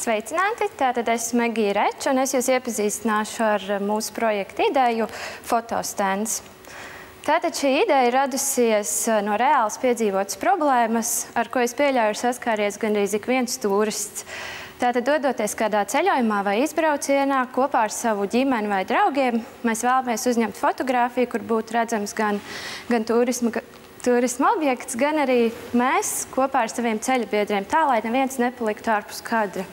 Sveicināti! Tātad esmu Megija Reča un es jūs iepazīstināšu ar mūsu projekta ideju Fotostends. Tātad šī ideja radusies no reāls piedzīvotas problēmas, ar ko es pieļauju saskāries gandrīz ik viens turists. Tātad, dodoties kādā ceļojumā vai izbraucienā kopā ar savu ģimeni vai draugiem, mēs vēlamies uzņemt fotogrāfiju, kur būtu redzams gan turisma objekts, gan arī mēs kopā ar saviem ceļabiedriem, tā, lai neviens nepaliktu ārpus kadra.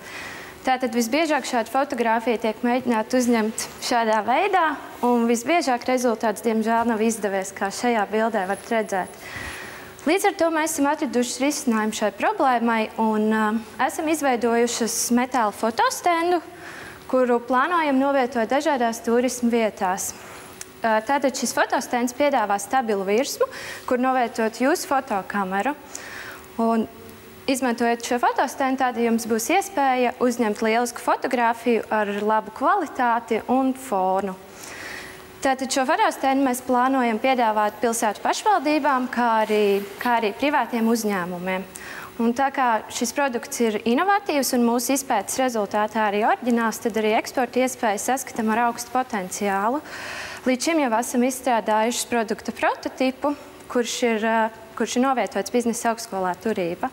Tātad visbiežāk šāda fotogrāfija tiek mēģināta uzņemt šādā veidā, un visbiežāk rezultāts, diemžēl, nav izdevies, kā šajā bildē varat redzēt. Līdz ar to mēs esam atraduši risinājumu šai problēmai un esam izveidojušas metāla fotostendu, kuru plānojam novietot dažādās turisma vietās. Tātad šis fotostends piedāvā stabilu virsmu, kur novietot jūsu fotokameru. Un, izmantojot šo fotostendu, tad jums būs iespēja uzņemt lielisku fotogrāfiju ar labu kvalitāti un fonu. Tātad šo fotostendu mēs plānojam piedāvāt pilsētu pašvaldībām, kā arī privātiem uzņēmumiem. Un tā kā šis produkts ir inovatīvs un mūsu izpētes rezultātā arī oriģināls, tad arī eksporta iespējas saskatām ar augstu potenciālu. Līdz šim jau esam izstrādājuši produkta prototipu, kurš ir novietots biznesa augstskolā Turība.